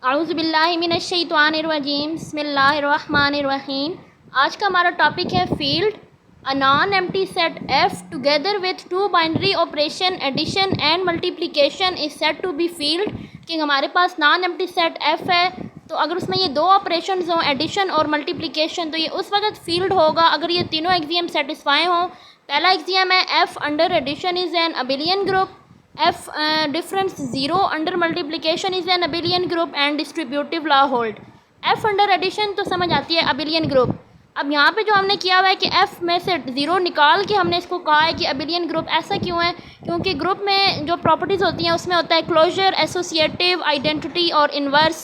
अऊज़ुबिल्लाहि मिनश्शैतानिर्रजीम बिस्मिल्लाहिर्रहमानिर्रहीम। आज का हमारा टॉपिक है field. A non empty set F together with two binary operation addition and multiplication is set to be field. कि हमारे पास नॉन एम्प्टी सेट एफ है, तो अगर उसमें ये दो ऑपरेशन हों, एडिशन और मल्टीप्लिकेशन, तो ये उस वक्त फील्ड होगा अगर ये तीनों एक्सियम सेटिस्फाई हों। पहला एक्सियम है F under addition is an abelian group, F difference zero under multiplication is an abelian group and distributive law hold. F under addition तो समझ आती है अबिलियन ग्रुप। अब यहाँ पे जो हमने किया हुआ है कि एफ में से ज़ीरो निकाल के हमने इसको कहा है कि अबिलियन ग्रुप। ऐसा क्यों है? क्योंकि ग्रुप में जो प्रॉपर्टीज़ होती हैं उसमें होता है क्लोजर, एसोसिएटिव, आइडेंटिटी और इन्वर्स,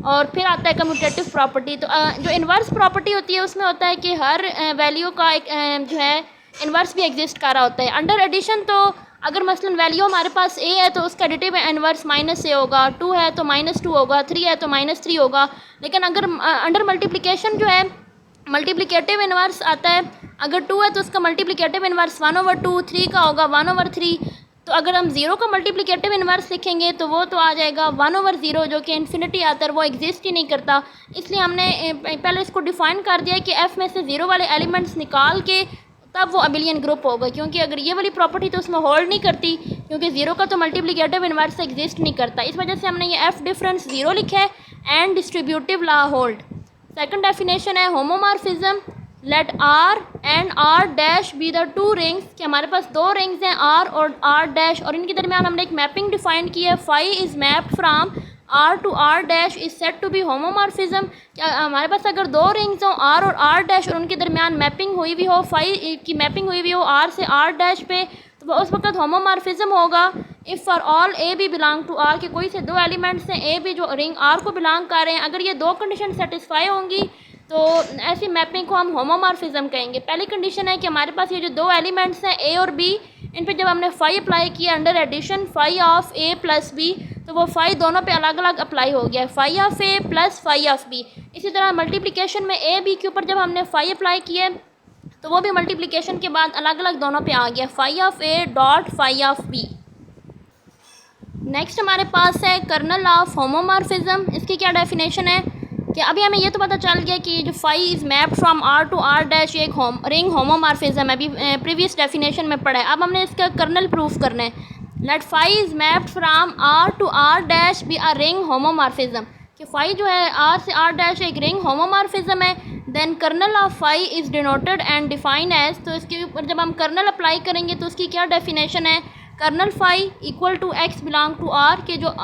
और फिर आता है कम्यूटेटिव प्रॉपर्टी। तो जो इन्वर्स प्रॉपर्टी होती है उसमें होता है कि हर वैल्यू का एक जो है इन्वर्स भी एग्जिस्ट कर रहा होता है। अंडर एडिशन तो अगर मसलन वैल्यू हमारे पास ए है तो उसका एडिटिव इन्वर्स माइनस ए होगा, 2 है तो -2 होगा, 3 है तो -3 होगा। लेकिन अगर अंडर मल्टीप्लिकेशन जो है मल्टीप्लिकेटिव इन्वर्स आता है, अगर 2 है तो उसका मल्टीप्लिकेटिव इन्वर्स 1/2, 3 का होगा 1/3। तो अगर हम 0 का मल्टीप्लिकेटिव इन्वर्स लिखेंगे तो वो तो आ जाएगा 1/0, जो कि इन्फिनिटी आता है, वो एग्जिस्ट ही नहीं करता। इसलिए हमने पहले इसको डिफ़ाइन कर दिया कि एफ़ में से ज़ीरो वाले एलिमेंट्स निकाल के तब वो अबिलियन ग्रुप होगा। क्योंकि अगर ये वाली प्रॉपर्टी तो उसमें होल्ड नहीं करती, क्योंकि ज़ीरो का तो मल्टीप्लिकेटिव इन्वर्स एग्जिस्ट नहीं करता। इस वजह से हमने ये एफ डिफरेंस ज़ीरो लिखा है and distributive law hold. Second definition है homomorphism. Let R and R dash be the two rings, कि हमारे पास दो रिंग्स हैं आर और आर डैश, और इनके दरमियान हमने एक मैपिंग डिफाइन की है। Phi is mapped from R to R dash is set to be homomorphism. क्या हमारे पास अगर दो रिंग्स हों आर और आर डैश और उनके दरमियान मैपिंग हुई हुई हो, फाई की मैपिंग हुई हुई हो आर से आर डैश पे, तो उस वक्त होमोमॉर्फिज्म होगा। If for all A B belong to R, के कोई से दो एलिमेंट्स हैं ए बी जो रिंग आर को बिलोंग कर रहे हैं, अगर ये दो कंडीशन सेटिस्फाई होंगी तो ऐसी मैपिंग को हम होमोमॉर्फिज्म कहेंगे। पहली कंडीशन है कि हमारे पास ये जो दो एलिमेंट्स हैं ए और बी, इन पे जब हमने फाई अप्लाई किया under addition phi of A plus B, तो वो फाई दोनों पे अलग अलग अप्लाई हो गया, phi of A plus phi of B. इसी तरह मल्टीप्लिकेशन में ए बी के ऊपर जब हमने फाई अप्लाई किया तो वो भी मल्टीप्लिकेशन के बाद अलग अलग दोनों पे आ गया, phi of A dot phi of B. Next हमारे पास है कर्नल ऑफ होमोमॉर्फिज्म। इसकी क्या डेफिनेशन है कि अभी हमें ये तो पता चल गया कि जो phi is mapped from R to R dash एक रिंग होमोमॉर्फिज्म है, अभी प्रीवियस डेफिनेशन में पढ़ा है। अब हमने इसका कर्नल प्रूफ करना है। Let phi is mapped from R to R dash be a ring homomorphism, कि फाई जो है आर से आर डैश एक रिंग होमोमॉर्फिज्म है। Then kernel of phi is denoted and defined as, तो इसके ऊपर जब हम कर्नल अप्लाई करेंगे तो उसकी क्या डेफिनेशन है? Kernel phi equal to X belong to R, के जो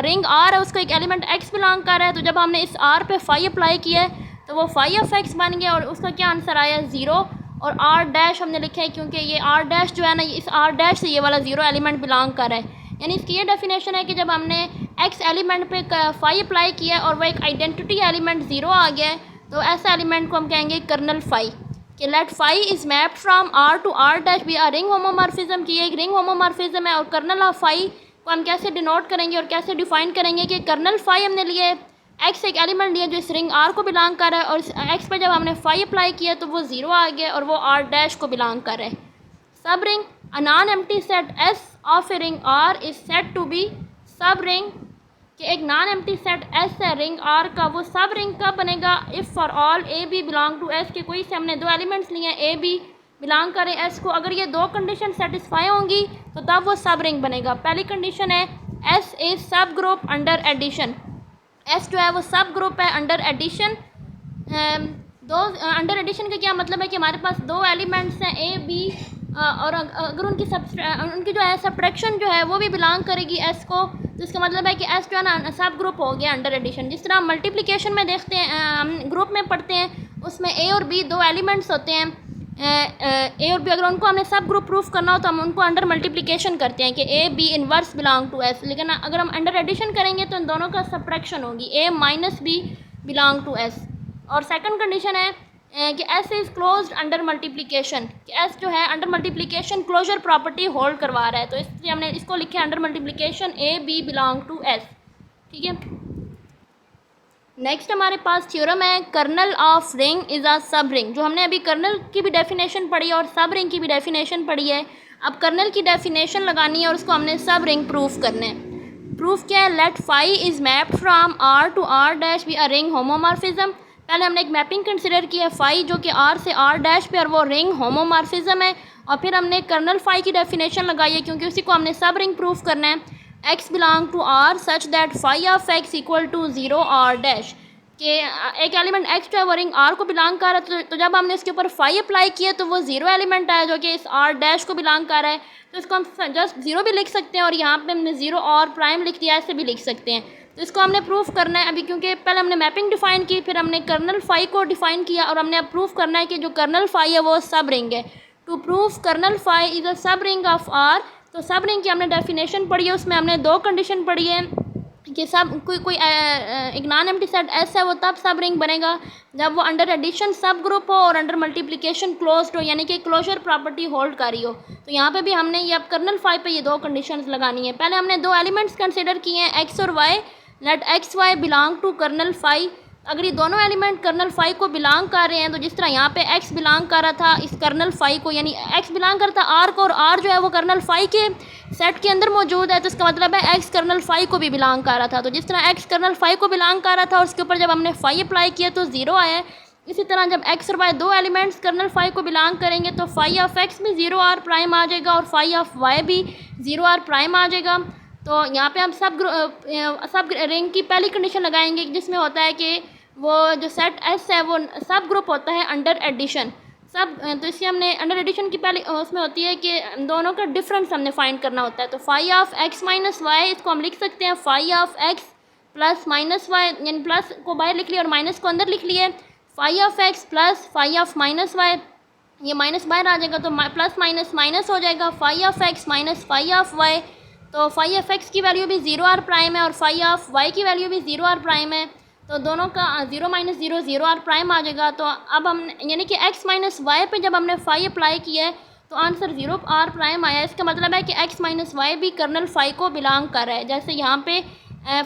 रिंग आर है उसका एक एलिमेंट एक्स बिलोंग कर रहा है, तो जब हमने इस आर पे फाई अप्लाई किया है तो वो फाई ऑफ एक्स बन गया, और उसका क्या आंसर आया? 0। और आर डैश हमने लिखा है क्योंकि ये आर डैश जो है ना, इस आर डैश से ये वाला 0 एलिमेंट बिलोंग कर रहा है। यानी इसकी ये डेफिनेशन है कि जब हमने एक्स एलिमेंट पे फाई अप्लाई किया है और वह एक आइडेंटिटी एलिमेंट 0 आ गया है, तो ऐसे एलिमेंट को हम कहेंगे कर्नल फाई। कि let phi is mapped from R to R dash be R ring homomorphism, की एक रिंग होमोमॉर्फिज्म है। और कर्नल ऑफ फाई को हम कैसे डिनोट करेंगे और कैसे डिफाइन करेंगे कि कर्नल फाई हमने लिए एक्स एक एलिमेंट लिया जो इस रिंग आर को बिलोंग कर रहा है, और इस एक्स पर जब हमने फाई अप्लाई किया तो वो 0 आ गया और वो आर डैश को बिलोंग कर रहा है। Subring a non empty set S of a ring R is set to be subring, कि एक नॉन एम्प्टी सेट एस है रिंग आर का, वो सब रिंग कब बनेगा? If for all A B belong to S, के कोई से हमने दो एलिमेंट्स लिए ए बी बिलोंग करें एस को, अगर ये दो कंडीशन सेटिस्फाई होंगी तो तब वो सब रिंग बनेगा। पहली कंडीशन है एस इज सब ग्रुप अंडर एडिशन, एस जो है वो सब ग्रुप है अंडर एडिशन। दो अंडर एडिशन का क्या मतलब है कि हमारे पास दो एलिमेंट्स हैं ए बी, और अगर उनकी जो है सब्ट्रैक्शन जो है वो भी बिलोंग करेगी एस को, तो इसका मतलब है कि एस जो है ना सब ग्रुप हो गया अंडर एडिशन। जिस तरह हम मल्टीप्लिकेशन में देखते हैं, हम ग्रुप में पढ़ते हैं, उसमें ए और बी दो एलिमेंट्स होते हैं, ए और बी, अगर उनको हमने सब ग्रुप प्रूफ करना हो तो हम उनको अंडर मल्टीप्लिकेशन करते हैं कि A B inverse belong to S. लेकिन अगर हम अंडर एडिशन करेंगे तो इन दोनों का सब्ट्रैक्शन होगी, a minus b belong to S. और सेकंड कंडीशन है कि S is closed under multiplication, कि एस जो है under multiplication closure property hold करवा रहा है, तो इसलिए हमने इसको लिखे under multiplication a B belong to S. ठीक है। नेक्स्ट हमारे पास थ्योरम है kernel of ring is a subring, जो हमने अभी कर्नल की भी डेफिनेशन पढ़ी है और सब रिंग की भी डेफिनेशन पढ़ी है। अब कर्नल की डेफिनेशन लगानी है और उसको हमने सब रिंग प्रूफ करना है। प्रूफ क्या है, let phi is mapped from R to R dash be a ring homomorphism. पहले हमने एक मैपिंग कंसिडर किया फाई जो कि आर से आर डैश पे और वो रिंग होमोमॉर्फिज्म है, और फिर हमने कर्नल फाई की डेफिनेशन लगाई है क्योंकि उसी को हमने सब रिंग प्रूफ करना है। X belong to R such that phi of X equal to 0 R dash, कि एक एलिमेंट एक्स जो है वो रिंग आर को बिलोंग कर रहा है, तो जब हमने इसके ऊपर फाई अप्लाई किया तो वो 0 एलिमेंट आया जो कि इस आर डैश को बिलोंग कर रहा है, तो इसको हम जस्ट 0 भी लिख सकते हैं और यहाँ पे हमने 0 और प्राइम लिख दिया, ऐसे भी लिख सकते हैं। तो इसको हमने प्रूफ करना है अभी, क्योंकि पहले हमने मैपिंग डिफाइन की, फिर हमने कर्नल फाई को डिफाइन किया और हमने अब प्रूफ करना है कि जो कर्नल फाई है वो सब रिंग है। To proof kernel phi is a subring of are, तो सब रिंग की हमने डेफिनेशन पढ़ी है, उसमें हमने 2 कंडीशन पढ़ी है कि सब कोई एक नॉन एम्प्टी सेट एस है वो तब सब रिंग बनेगा जब वो अंडर एडिशन सब ग्रुप हो और अंडर मल्टीप्लिकेशन क्लोज्ड हो, यानी कि क्लोजर प्रॉपर्टी होल्ड कर रही हो। तो यहाँ पे भी हमने ये अब कर्नल फाई पे ये 2 कंडीशंस लगानी है। पहले हमने 2 एलिमेंट्स कंसिडर किए हैं एक्स और Y, let X Y belong to kernel phi. अगर ये दोनों एलिमेंट कर्नल फाई को बिलोंग कर रहे हैं, तो जिस तरह यहाँ पे एक्स बिलोंग कर रहा था इस कर्नल फाई को, यानी एक्स बिलोंग करता आर को और आर जो है वो कर्नल फाई के सेट के अंदर मौजूद है, तो इसका मतलब है एक्स कर्नल फाई को भी बिलोंग कर रहा था। तो जिस तरह एक्स कर्नल फाई को बिलोंग कर रहा था और उसके ऊपर जब हमने फाई अप्लाई किया तो 0 आया है, इसी तरह जब एक्स और वाई 2 एलिमेंट्स कर्नल फाई को बिलोंग करेंगे तो फाई ऑफ एक्स भी 0 आर प्राइम आ जाएगा और फाई ऑफ वाई भी 0 आर प्राइम आ जाएगा। तो यहाँ पे हम सब रिंग की पहली कंडीशन लगाएंगे जिसमें होता है कि वो जो सेट एस है वो सब ग्रुप होता है अंडर एडिशन सब, तो इसलिए हमने अंडर एडिशन की पहली उसमें होती है कि दोनों का डिफरेंस हमने फाइंड करना होता है। तो phi of X minus Y, इसको हम लिख सकते हैं phi of X plus minus Y, यानी प्लस को बाहर लिख लिया और माइनस को अंदर लिख लिए। Phi of X plus phi of minus Y, ये माइनस बाहर आ जाएगा तो प्लस माइनस माइनस हो जाएगा, phi of X minus phi of Y. तो फाई ऑफ एक्स की वैल्यू भी 0 आर प्राइम है और फाई ऑफ वाई की वैल्यू भी 0 आर प्राइम है, तो दोनों का 0 माइनस 0 0 आर प्राइम आ जाएगा। तो अब हम यानी कि x माइनस वाई पर जब हमने फाई अप्लाई किया है तो आंसर 0 आर प्राइम आया। इसका मतलब है कि x माइनस वाई भी कर्नल फाई को बिलोंग कर रहा है। जैसे यहाँ पे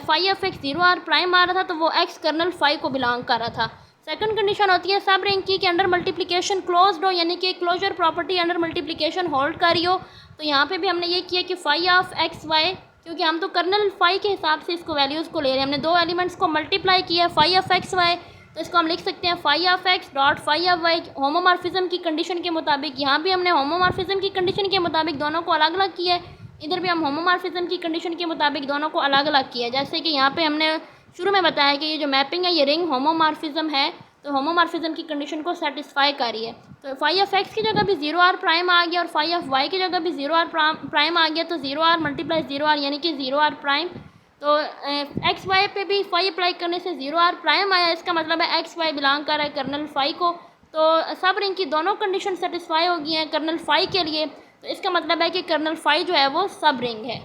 phi of x 0 R prime आ रहा था तो वो x कर्नल फाई को बिलोंग कर रहा था। सेकंड कंडीशन होती है सब रिंग की कि अंडर मल्टीप्लिकेशन क्लोज्ड हो, यानी कि closure property under multiplication hold कर रही हो। तो यहाँ पे भी हमने ये किया कि फाई ऑफ एक्स वाई, क्योंकि हम तो कर्नल फाई के हिसाब से इसको वैल्यूज़ को ले रहे हैं, हमने 2 एलिमेंट्स को मल्टीप्लाई किया फाई ऑफ एक्स वाई, तो इसको हम लिख सकते हैं phi of X dot phi of Y homomorphism की कंडीशन के मुताबिक। यहाँ भी हमने होमोमॉर्फिज्म की कंडीशन के मुताबिक दोनों को अलग अलग किया है, इधर भी हम होमोमॉर्फिज्म की कंडीशन के मुताबिक दोनों को अलग अलग किया है। जैसे कि यहाँ पे हमने शुरू में बताया कि ये जो मैपिंग है ये रिंग होमोमॉर्फिज्म है, तो होमोमॉर्फिज्म की कंडीशन को सेटिस्फाई कर रही है। तो फाई ऑफ एक्स की जगह भी 0 आर प्राइम आ गया और फाई ऑफ वाई की जगह भी 0 आर प्राइम आ गया, तो 0 आर मल्टीप्लाई 0 आर यानी कि 0 आर प्राइम। तो एक्स वाई पे भी फाई अप्लाई करने से 0 आर प्राइम आया, इसका मतलब है एक्स वाई बिलोंग कर रहा है कर्नल फाई को। तो सब रिंग की दोनों कंडीशन सेटिस्फाई हो गई हैं कर्नल फाई के लिए, तो इसका मतलब है कि कर्नल फाई जो है वो सब रिंग है।